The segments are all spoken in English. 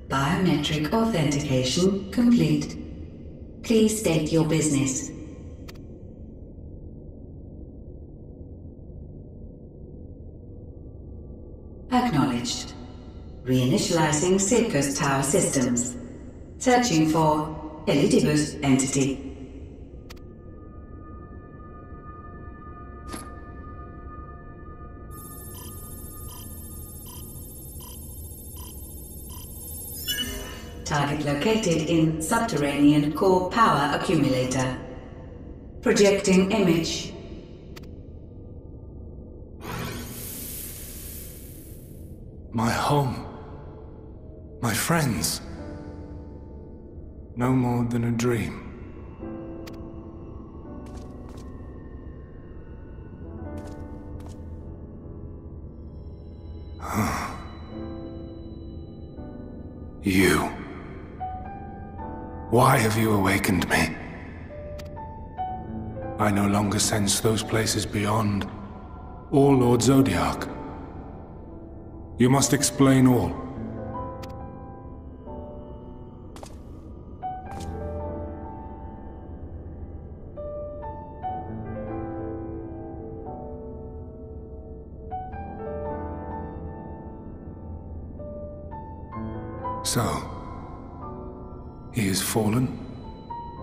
Biometric authentication complete. Please state your business. Acknowledged. Reinitializing Circus Tower systems. Searching for Elitibus entity. Target located in subterranean core power accumulator. Projecting image. My home. My friends. No more than a dream. You. Why have you awakened me? I no longer sense those places beyond, or Lord Zodiac. You must explain all. So, he is fallen,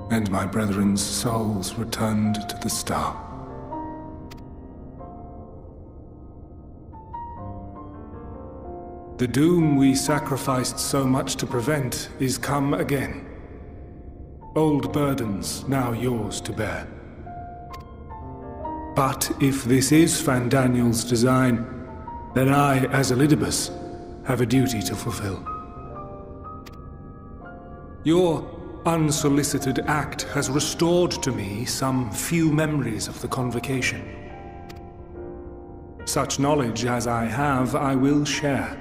and my brethren's souls returned to the star. The doom we sacrificed so much to prevent is come again. Old burdens now yours to bear. But if this is Fandaniel's design, then I, as Elidibus, have a duty to fulfill. Your unsolicited act has restored to me some few memories of the convocation. Such knowledge as I have, I will share.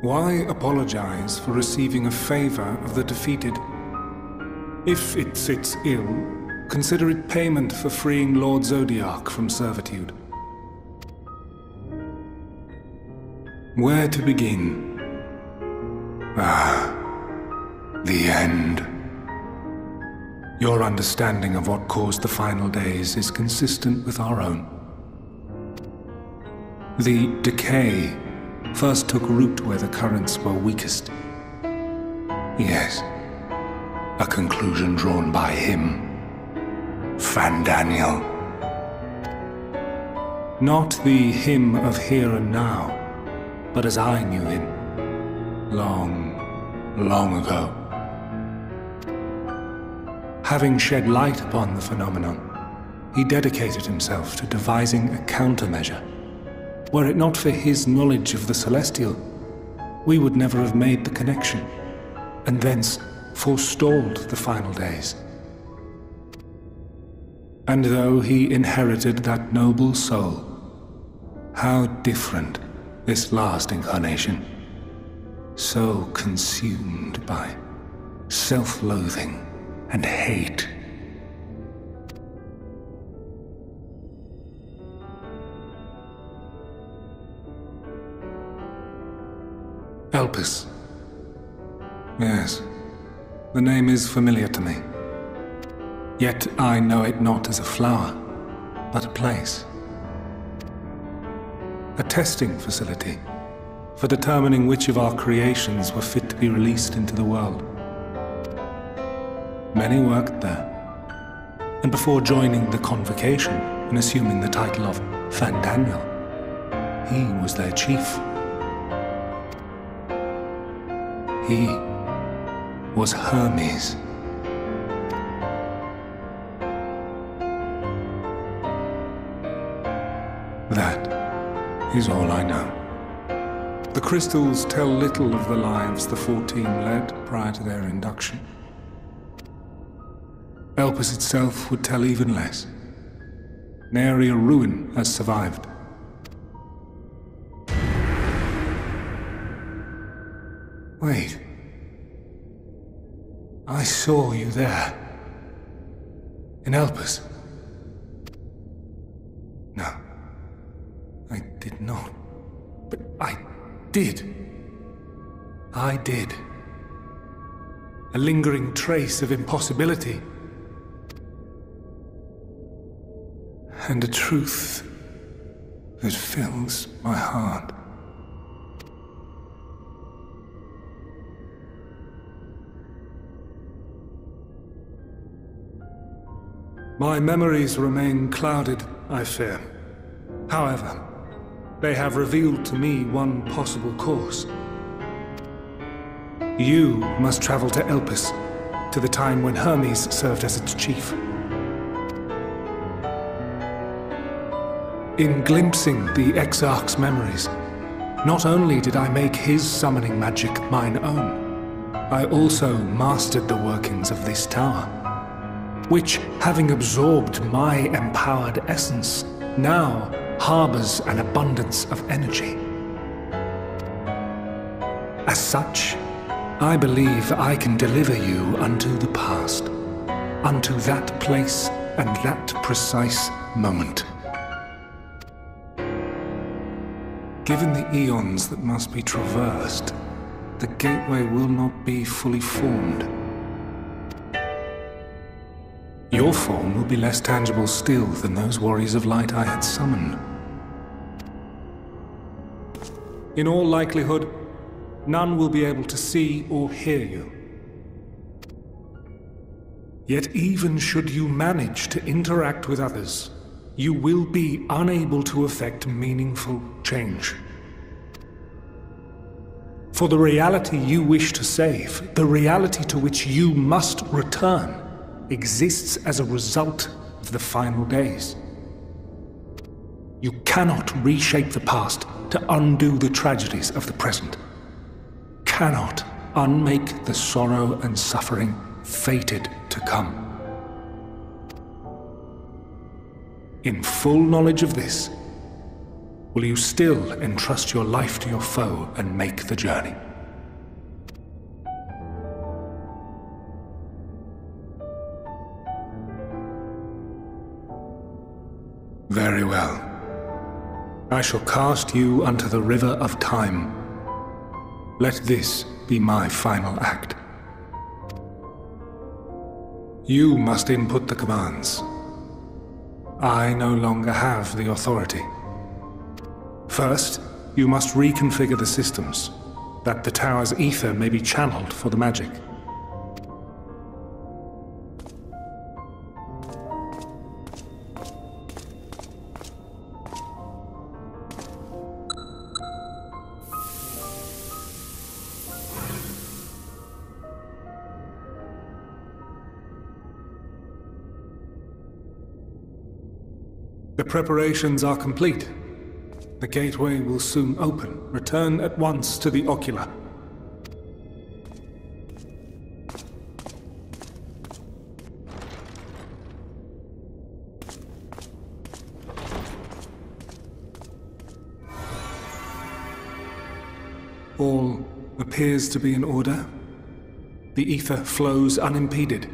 Why apologize for receiving a favor of the defeated? If it sits ill, consider it payment for freeing Lord Zodiac from servitude. Where to begin? The end. Your understanding of what caused the final days is consistent with our own. The decay first took root where the currents were weakest. Yes, a conclusion drawn by him, Fandaniel. Not the him of here and now, but as I knew him, long ago. Having shed light upon the phenomenon, he dedicated himself to devising a countermeasure. Were it not for his knowledge of the Celestial, we would never have made the connection, and thence forestalled the final days. And though he inherited that noble soul, how different this last incarnation, so consumed by self-loathing and hate. Elpis. Yes, the name is familiar to me. Yet I know it not as a flower, but a place. A testing facility for determining which of our creations were fit to be released into the world. Many worked there, and before joining the convocation and assuming the title of Fandaniel, he was their chief. He was Hermes. That is all I know. The crystals tell little of the lives the 14 led prior to their induction. Elpis itself would tell even less. Nary a ruin has survived. Wait. I saw you there. In Elpis. No. I did not. But I did. I did. A lingering trace of impossibility. And a truth that fills my heart. My memories remain clouded, I fear. However, they have revealed to me one possible course. You must travel to Elpis, to the time when Hermes served as its chief. In glimpsing the Exarch's memories, not only did I make his summoning magic mine own, I also mastered the workings of this tower, which, having absorbed my empowered essence, now harbors an abundance of energy. As such, I believe I can deliver you unto the past, unto that place and that precise moment. Given the eons that must be traversed, the gateway will not be fully formed. Your form will be less tangible still than those warriors of light I had summoned. In all likelihood, none will be able to see or hear you. Yet even should you manage to interact with others, you will be unable to effect meaningful change. For the reality you wish to save, the reality to which you must return, exists as a result of the final days. You cannot reshape the past to undo the tragedies of the present, cannot unmake the sorrow and suffering fated to come. In full knowledge of this, will you still entrust your life to your foe and make the journey? Very well. I shall cast you unto the river of time. Let this be my final act. You must input the commands. I no longer have the authority. First, you must reconfigure the systems, that the tower's ether may be channeled for the magic. The preparations are complete. The gateway will soon open. Return at once to the ocular. All appears to be in order. The ether flows unimpeded.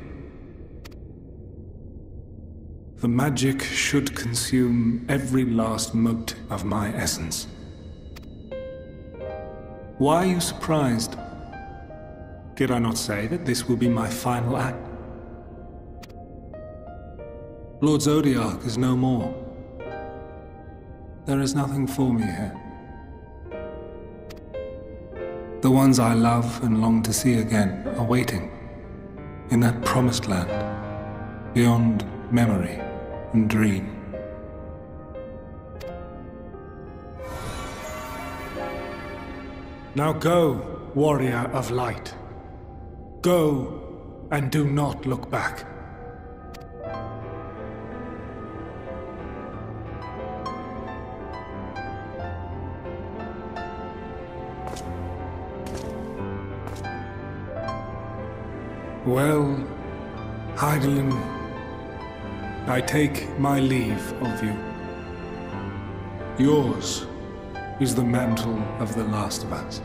The magic should consume every last mote of my essence. Why are you surprised? Did I not say that this will be my final act? Lord Zodiac is no more. There is nothing for me here. The ones I love and long to see again are waiting in that promised land, beyond memory and dream. Now go, warrior of light. Go, and do not look back. Well, Hythlo, I take my leave of you. Yours is the mantle of the last of us.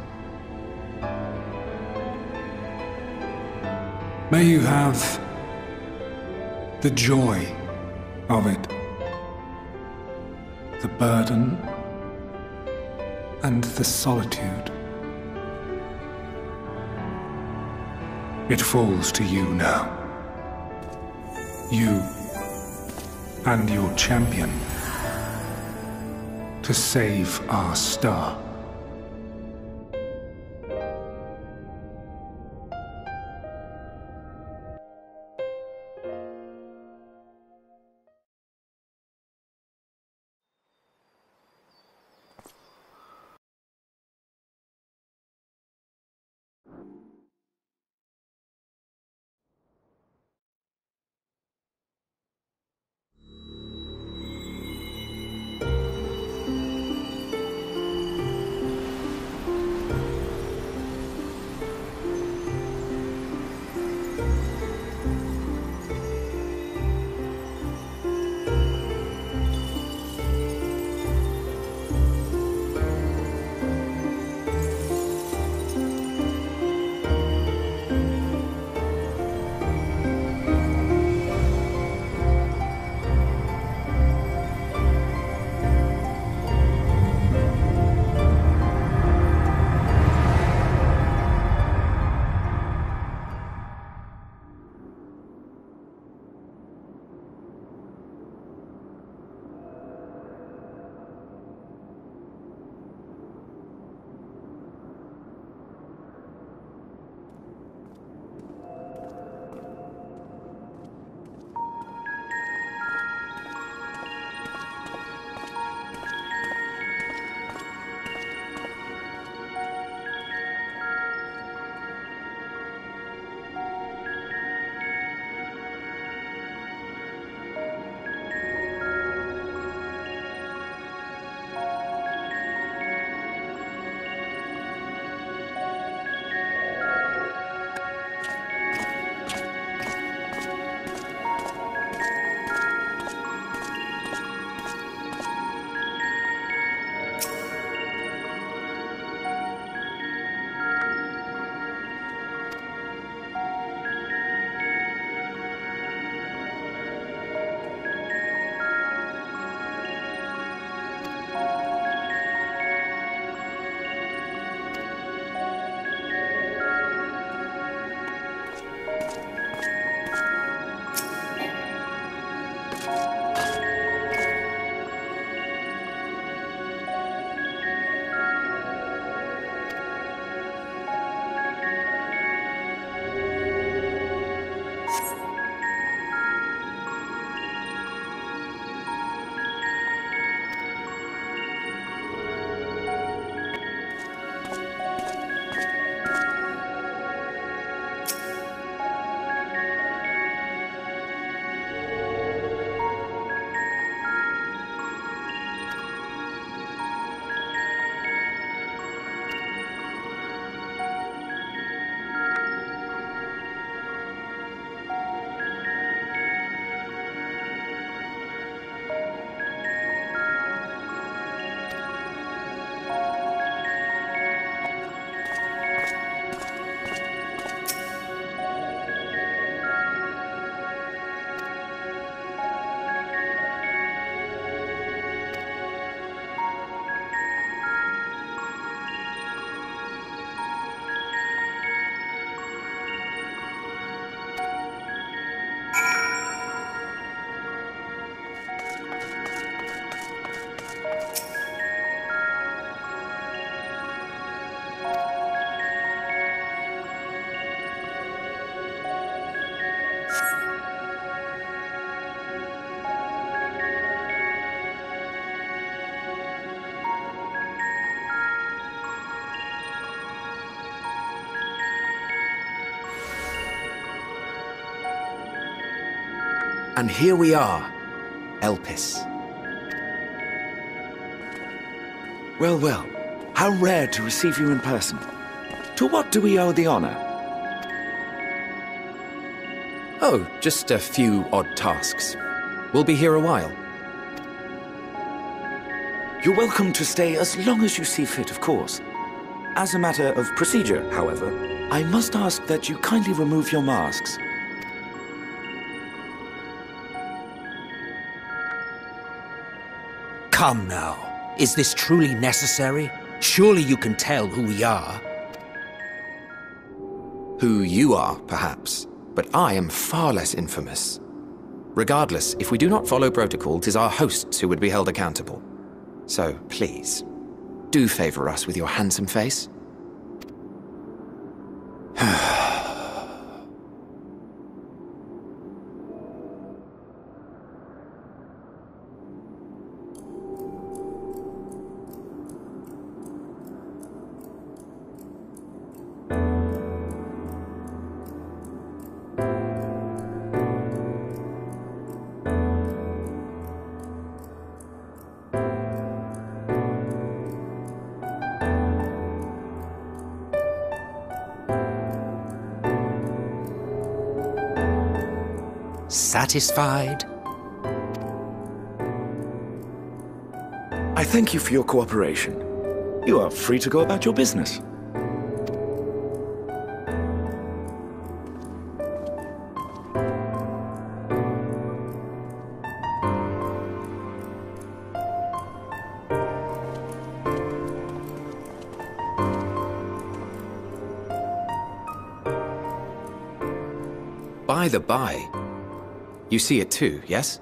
May you have the joy of it, the burden and the solitude. It falls to you now. You and your champion to save our star. And here we are, Elpis. Well, well, how rare to receive you in person. To what do we owe the honor? Oh, just a few odd tasks. We'll be here a while. You're welcome to stay as long as you see fit, of course. As a matter of procedure, however, I must ask that you kindly remove your masks. Come now. Is this truly necessary? Surely you can tell who we are. Who you are, perhaps, but I am far less infamous. Regardless, if we do not follow protocol, 'tis our hosts who would be held accountable. So, please, do favor us with your handsome face. Satisfied? I thank you for your cooperation. You are free to go about your business. By the by, you see it too, yes?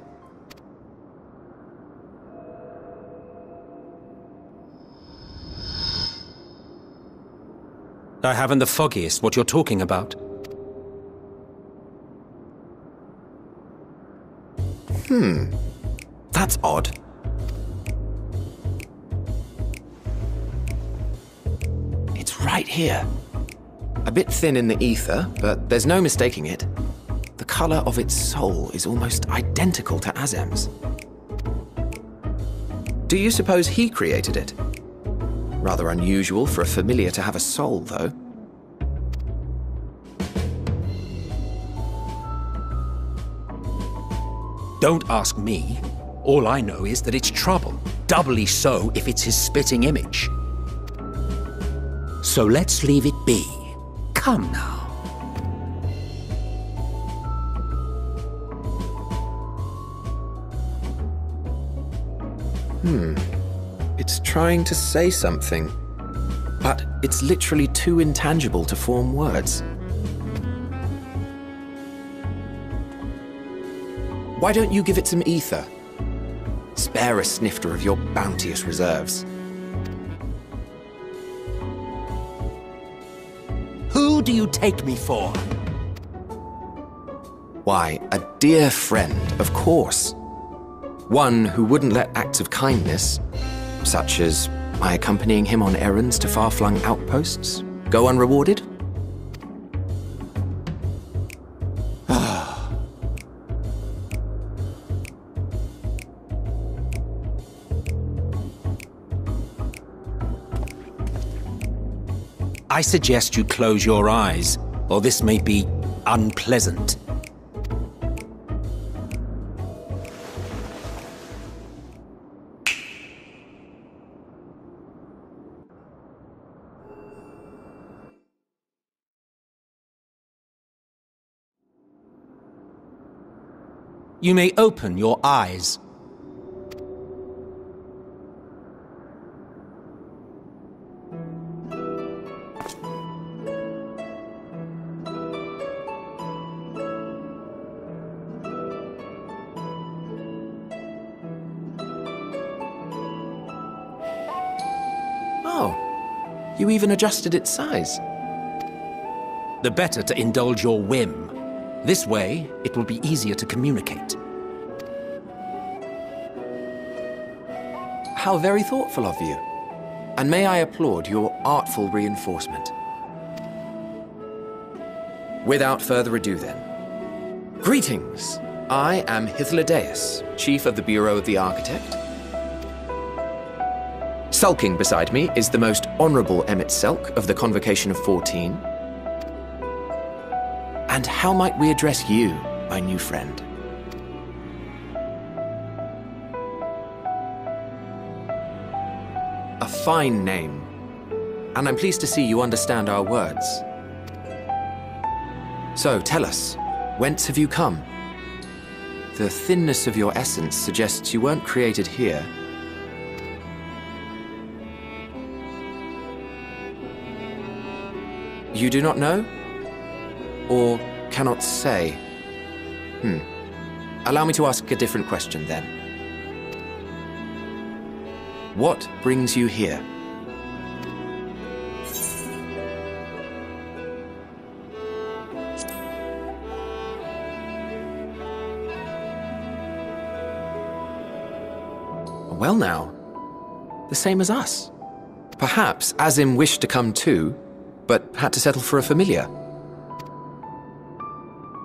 I haven't the foggiest what you're talking about. That's odd. It's right here. A bit thin in the ether, but there's no mistaking it. The color of its soul is almost identical to Azem's. Do you suppose he created it? Rather unusual for a familiar to have a soul, though. Don't ask me. All I know is that it's trouble. Doubly so if it's his spitting image. So let's leave it be. Come now. It's trying to say something, but it's literally too intangible to form words. Why don't you give it some ether? Spare a snifter of your bounteous reserves. Who do you take me for? Why, a dear friend, of course. One who wouldn't let acts of kindness, such as my accompanying him on errands to far-flung outposts, go unrewarded? I suggest you close your eyes, or this may be unpleasant. You may open your eyes. Oh, you even adjusted its size. The better to indulge your whim. This way, it will be easier to communicate. How very thoughtful of you. And may I applaud your artful reinforcement. Without further ado then. Greetings, I am Hythlo, Chief of the Bureau of the Architect. Sulking beside me is the most honourable Emmett Selk of the Convocation of 14. And how might we address you, my new friend? A fine name, and I'm pleased to see you understand our words. So, tell us, whence have you come? The thinness of your essence suggests you weren't created here. You do not know? Or cannot say? Allow me to ask a different question then. What brings you here? Well now, the same as us. Perhaps Azim wished to come too, but had to settle for a familiar.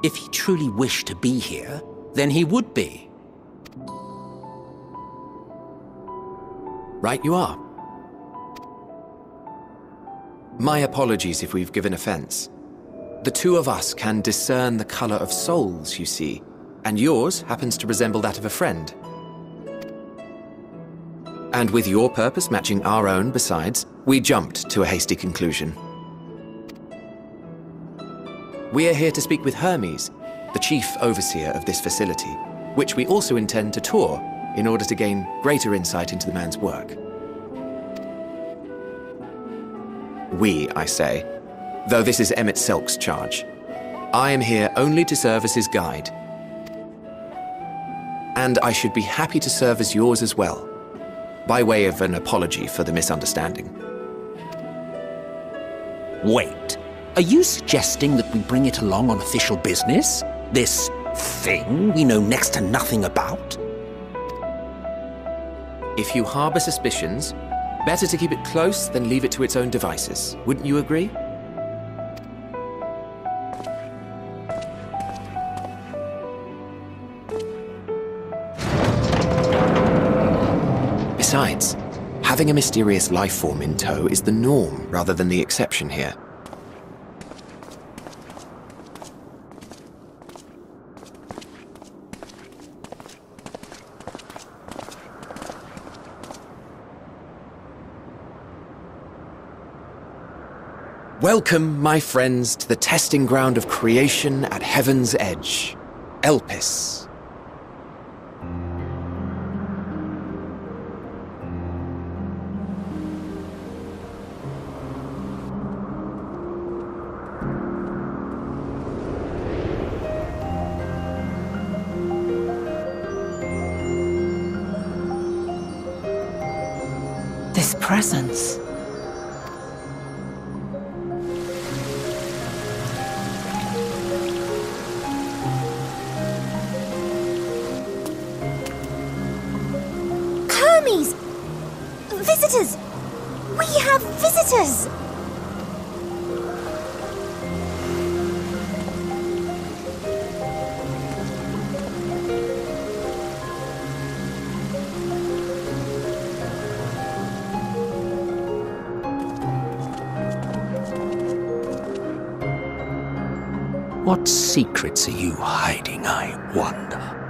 If he truly wished to be here, then he would be. Right you are. My apologies if we've given offense. The two of us can discern the color of souls, you see, and yours happens to resemble that of a friend. And with your purpose matching our own besides, we jumped to a hasty conclusion. We are here to speak with Hermes, the chief overseer of this facility, which we also intend to tour in order to gain greater insight into the man's work. We, I say, though this is Emmett Selk's charge. I am here only to serve as his guide. And I should be happy to serve as yours as well, by way of an apology for the misunderstanding. Wait, are you suggesting that we bring it along on official business? This thing we know next to nothing about? If you harbor suspicions, better to keep it close than leave it to its own devices. Wouldn't you agree? Besides, having a mysterious life form in tow is the norm rather than the exception here. Welcome, my friends, to the testing ground of creation at Heaven's Edge, Elpis. This presence. Hermes! Visitors! We have visitors! What secrets are you hiding, I wonder?